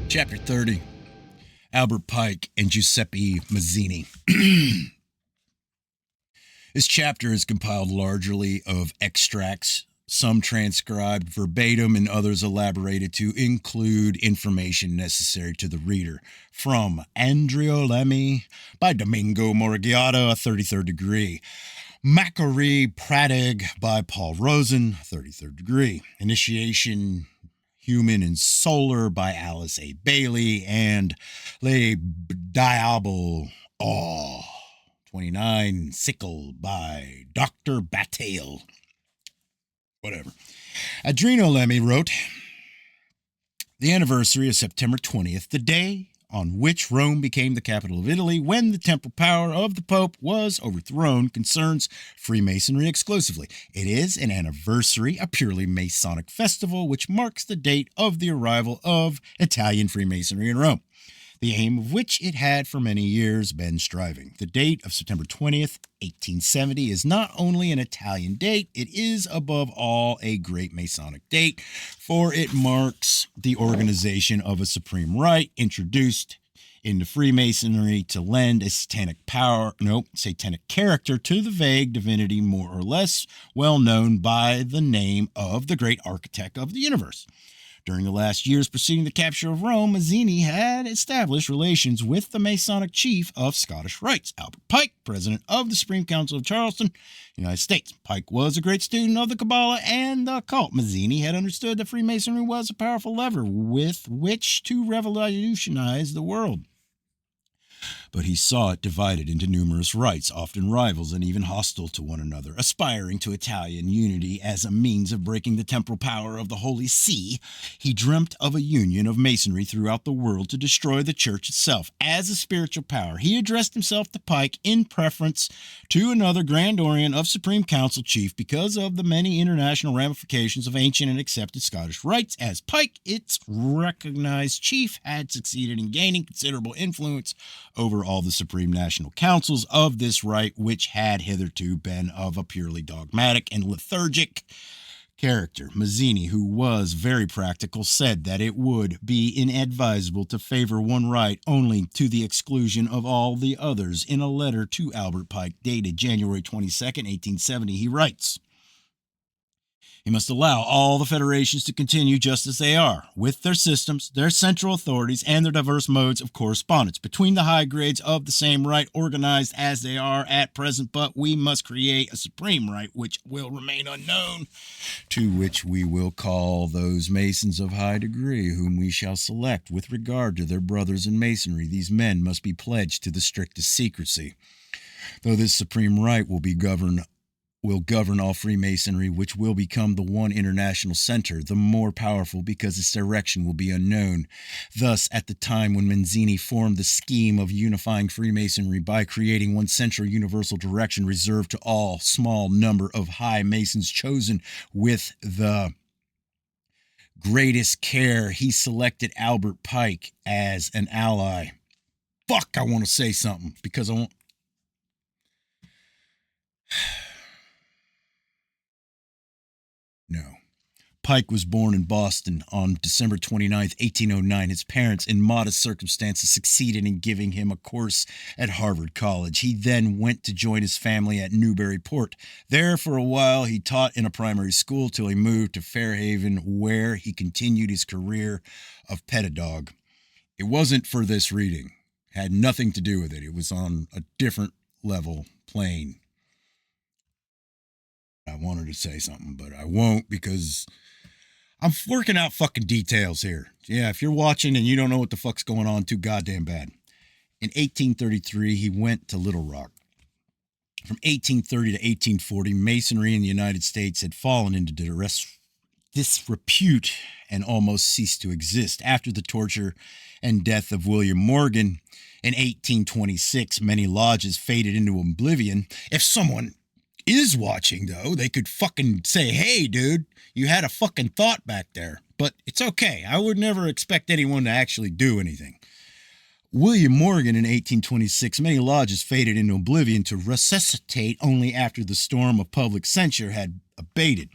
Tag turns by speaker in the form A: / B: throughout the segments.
A: Chapter 30, Albert Pike and Giuseppe Mazzini. This chapter is compiled largely of extracts, some transcribed verbatim and others elaborated to include information necessary to the reader, from Andrea Lemmy by Domingo Morgiata, 33rd degree. Macquarie Pradig by Paul Rosen, 33rd degree. Initiation Human and Solar by Alice A. Bailey, and Le Diable Awe 29 Sickle by Dr. Bataille. Whatever. Adreno Lemmy wrote, the anniversary of September 20th, the day on which Rome became the capital of Italy when the temporal power of the Pope was overthrown, concerns Freemasonry exclusively. It is an anniversary, a purely Masonic festival, which marks the date of the arrival of Italian Freemasonry in Rome, the aim of which it had for many years been striving. The date of September 20th, 1870 is not only an Italian date, it is above all a great Masonic date, for it marks the organization of a supreme rite introduced into Freemasonry to lend a satanic character to the vague divinity more or less well known by the name of the great architect of the universe. During the last years preceding the capture of Rome, Mazzini had established relations with the Masonic chief of Scottish Rites, Albert Pike, president of the Supreme Council of Charleston, United States. Pike was a great student of the Kabbalah and the occult. Mazzini had understood that Freemasonry was a powerful lever with which to revolutionize the world. But he saw it divided into numerous rites, often rivals and even hostile to one another, aspiring to Italian unity as a means of breaking the temporal power of the Holy See. He dreamt of a union of Masonry throughout the world to destroy the church itself as a spiritual power. He addressed himself to Pike in preference to another Grand Orient of Supreme Council chief because of the many international ramifications of ancient and accepted Scottish rites, as Pike, its recognized chief, had succeeded in gaining considerable influence over all the supreme national councils of this rite, which had hitherto been of a purely dogmatic and lethargic character. Mazzini, who was very practical, said that it would be inadvisable to favor one rite only to the exclusion of all the others. In a letter to Albert Pike dated January 22nd, 1870, he writes, he must allow all the federations to continue just as they are, with their systems, their central authorities, and their diverse modes of correspondence between the high grades of the same rite, organized as they are at present. But we must create a supreme rite which will remain unknown, to which we will call those Masons of high degree, whom we shall select with regard to their brothers in Masonry. These men must be pledged to the strictest secrecy. Though this supreme rite will govern all Freemasonry, which will become the one international center, the more powerful because its direction will be unknown. Thus, at the time when Mazzini formed the scheme of unifying Freemasonry by creating one central universal direction reserved to all small number of high Masons chosen with the greatest care, he selected Albert Pike as an ally. Fuck, I want to say something because I want... No. Pike was born in Boston on December 29, 1809. His parents, in modest circumstances, succeeded in giving him a course at Harvard College. He then went to join his family at Newburyport. There, for a while, he taught in a primary school till he moved to Fairhaven, where he continued his career of pedagogue. It wasn't for this reading. It had nothing to do with it. It was on a different level, plane. I wanted to say something, but I won't because I'm working out fucking details here. Yeah, if you're watching and you don't know what the fuck's going on, too goddamn bad. In 1833, he went to Little Rock. From 1830 to 1840, Masonry in the United States had fallen into disrepute and almost ceased to exist. After the torture and death of William Morgan in 1826, many lodges faded into oblivion. If someone is watching, though, they could fucking say, hey, dude, you had a fucking thought back there. But it's okay. I would never expect anyone to actually do anything. William Morgan in 1826, many lodges faded into oblivion to resuscitate only after the storm of public censure had abated.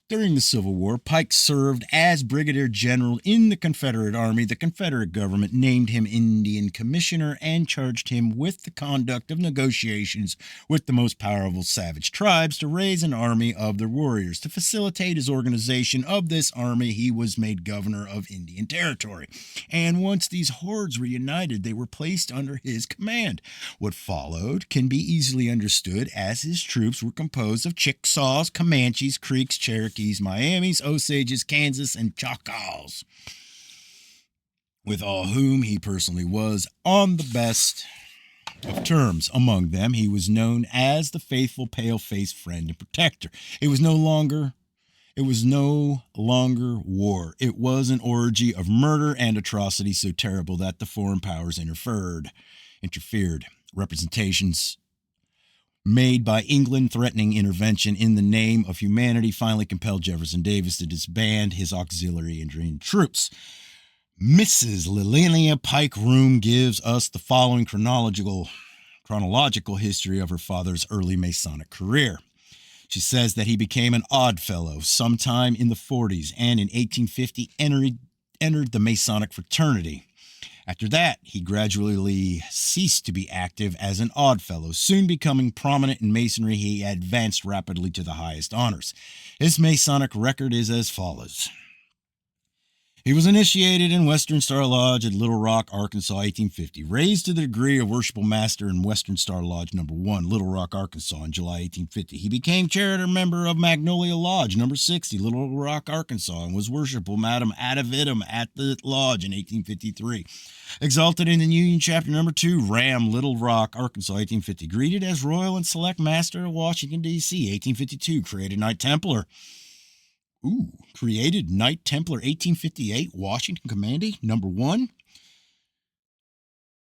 A: During the Civil War, Pike served as brigadier general in the Confederate Army. The Confederate government named him Indian Commissioner and charged him with the conduct of negotiations with the most powerful savage tribes to raise an army of their warriors. To facilitate his organization of this army, he was made governor of Indian Territory. And once these hordes were united, they were placed under his command. What followed can be easily understood as his troops were composed of Chickasaws, Comanches, Creeks, Cherokees, Miamis, Osages, Kansas, and Choctaws, with all whom he personally was on the best of terms. Among them, he was known as the faithful, pale-faced friend and protector. It was no longer war. It was an orgy of murder and atrocity so terrible that the foreign powers interfered. Representations made by England threatening intervention in the name of humanity finally compelled Jefferson Davis to disband his auxiliary Indian troops. Mrs. Liliana Pike Room gives us the following chronological history of her father's early Masonic career. She says that he became an odd fellow sometime in the 40s and in 1850 entered the Masonic fraternity. After that, he gradually ceased to be active as an odd fellow. Soon becoming prominent in Masonry, he advanced rapidly to the highest honors. His Masonic record is as follows. He was initiated in Western Star Lodge at Little Rock, Arkansas, 1850. Raised to the degree of Worshipful Master in Western Star Lodge No. 1, Little Rock, Arkansas, in July 1850. He became charitable member of Magnolia Lodge No. 60, Little Rock, Arkansas, and was Worshipful Madam Ad Vitam at the lodge in 1853. Exalted in the Union Chapter No. 2, Ram, Little Rock, Arkansas, 1850. Greeted as Royal and Select Master of Washington, D.C., 1852. Created Knight Templar. Created Knight Templar, 1858, Washington Commandee, No. 1,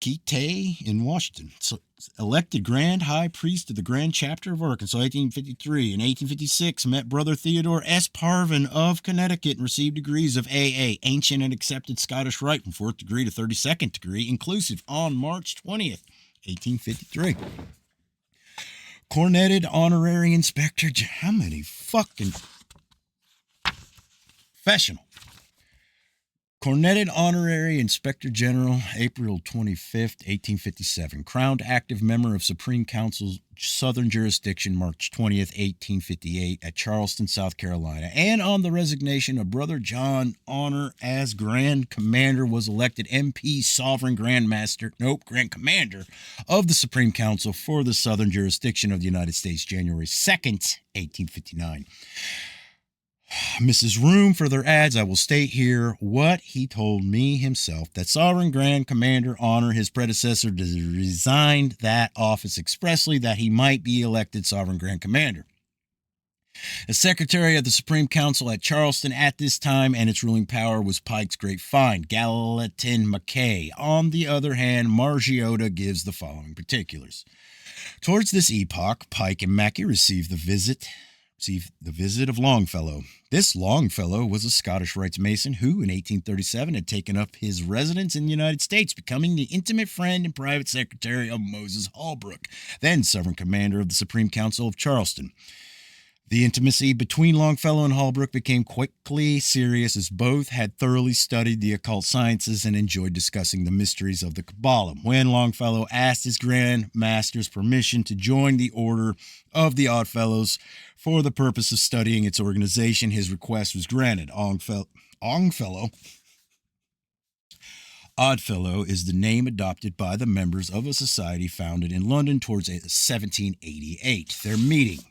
A: Kitay in Washington. So, elected Grand High Priest of the Grand Chapter of Arkansas, 1853. In 1856, met Brother Theodore S. Parvin of Connecticut and received degrees of AA, Ancient and Accepted Scottish Rite, from 4th degree to 32nd degree, inclusive, on March 20th, 1853. Cornetted Honorary Inspector. How many fucking... Professional. Cornetted Honorary Inspector General, April 25th, 1857. Crowned active member of Supreme Council's Southern Jurisdiction, March 20th, 1858, at Charleston, South Carolina. And on the resignation of Brother John Honor as Grand Commander, was elected MP Sovereign Grand Commander of the Supreme Council for the Southern Jurisdiction of the United States, January 2nd, 1859. Mrs. Room, further adds, I will state here what he told me himself, that Sovereign Grand Commander Honor, his predecessor, resigned that office expressly that he might be elected Sovereign Grand Commander. As Secretary of the Supreme Council at Charleston at this time, and its ruling power was Pike's great find, Gallatin Mackay. On the other hand, Margiota gives the following particulars. Towards this epoch, Pike and Mackay received the visit of Longfellow. This Longfellow was a Scottish Rites Mason who, in 1837, had taken up his residence in the United States, becoming the intimate friend and private secretary of Moses Holbrook, then Sovereign Commander of the Supreme Council of Charleston. The intimacy between Longfellow and Holbrook became quickly serious, as both had thoroughly studied the occult sciences and enjoyed discussing the mysteries of the Kabbalah. When Longfellow asked his Grand Master's permission to join the Order of the Oddfellows for the purpose of studying its organization, his request was granted. Oddfellow is the name adopted by the members of a society founded in London towards 1788. Their meeting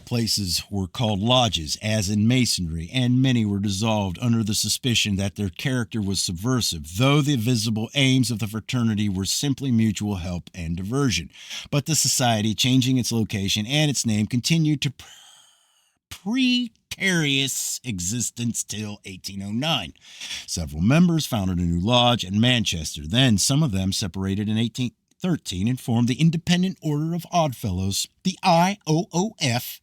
A: places were called lodges, as in Masonry, and many were dissolved under the suspicion that their character was subversive, though the visible aims of the fraternity were simply mutual help and diversion. But the society, changing its location and its name, continued to precarious existence till 1809. Several members founded a new lodge in Manchester. Then some of them separated in 1813 and formed the Independent Order of Oddfellows, the IOOF.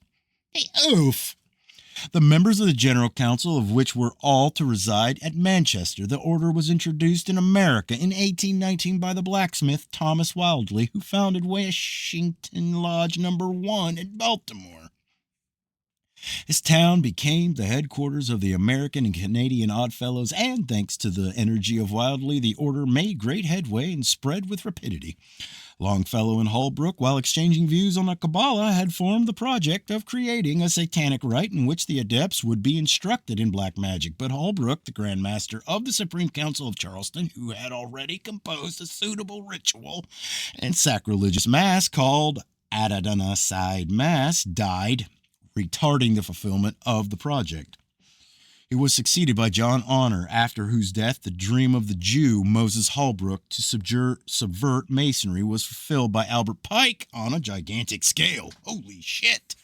A: The members of the General Council, of which were all to reside at Manchester. The order was introduced in America in 1819 by the blacksmith Thomas Wildley, who founded Washington Lodge No. 1 in Baltimore. This town became the headquarters of the American and Canadian Oddfellows, and thanks to the energy of Wildly, the order made great headway and spread with rapidity. Longfellow and Holbrook, while exchanging views on the Kabbalah, had formed the project of creating a satanic rite in which the adepts would be instructed in black magic. But Holbrook, the Grand Master of the Supreme Council of Charleston, who had already composed a suitable ritual and sacrilegious mass called Adonai Mass, died, retarding the fulfillment of the project. He was succeeded by John Honor, after whose death the dream of the Jew Moses Holbrook to subvert Masonry was fulfilled by Albert Pike on a gigantic scale. Holy shit!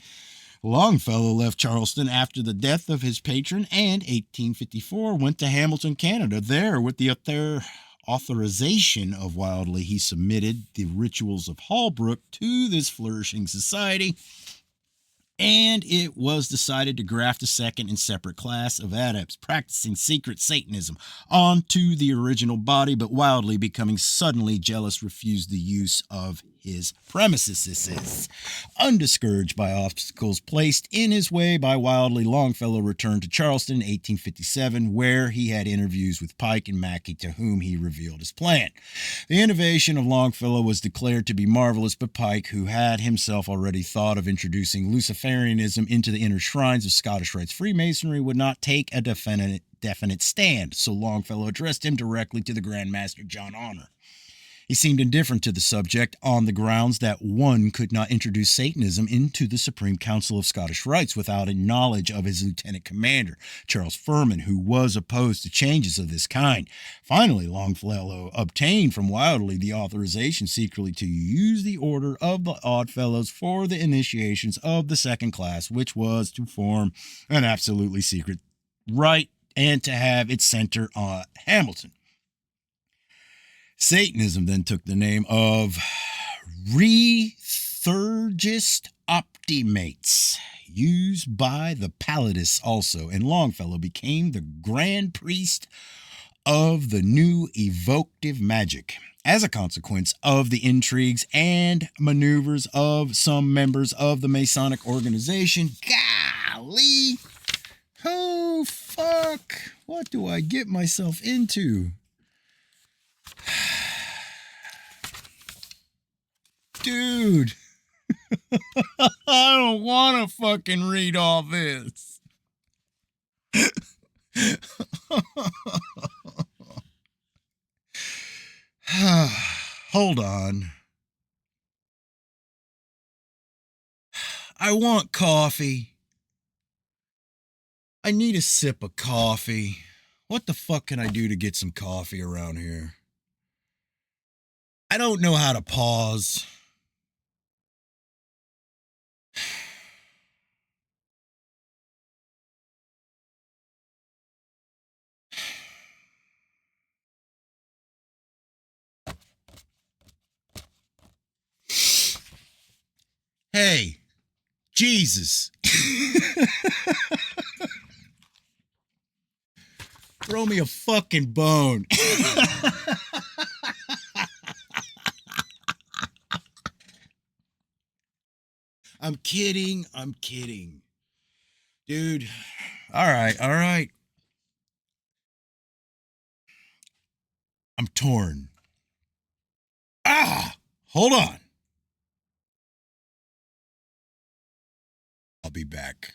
A: Longfellow left Charleston after the death of his patron and 1854 went to Hamilton, Canada. There, with the authorization of Wildly, he submitted the rituals of Holbrook to this flourishing society, and it was decided to graft a second and separate class of adepts practicing secret Satanism onto the original body, but Wildly, becoming suddenly jealous, refused the use of his premises. Undiscouraged by obstacles placed in his way by Wildly, Longfellow returned to Charleston in 1857, where he had interviews with Pike and Mackey, to whom he revealed his plan. The innovation of Longfellow was declared to be marvelous, but Pike, who had himself already thought of introducing Luciferianism into the inner shrines of Scottish Rites Freemasonry, would not take a definite stand, so Longfellow addressed him directly to the Grand Master John Honor. He seemed indifferent to the subject on the grounds that one could not introduce Satanism into the Supreme Council of Scottish Rites without a knowledge of his lieutenant commander, Charles Furman, who was opposed to changes of this kind. Finally, Longfellow obtained from Wildly the authorization secretly to use the Order of the Oddfellows for the initiations of the second class, which was to form an absolutely secret rite and to have its center on Hamilton. Satanism then took the name of Rethurgist Optimates, used by the Palladists also, and Longfellow became the Grand Priest of the new evocative magic. As a consequence of the intrigues and maneuvers of some members of the Masonic organization, golly, oh fuck, what do I get myself into? Dude, I don't want to fucking read all this. Hold on. I want coffee. I need a sip of coffee. What the fuck can I do to get some coffee around here? I don't know how to pause. Hey, Jesus. Throw me a fucking bone. I'm kidding. Dude. All right. I'm torn. Hold on. I'll be back.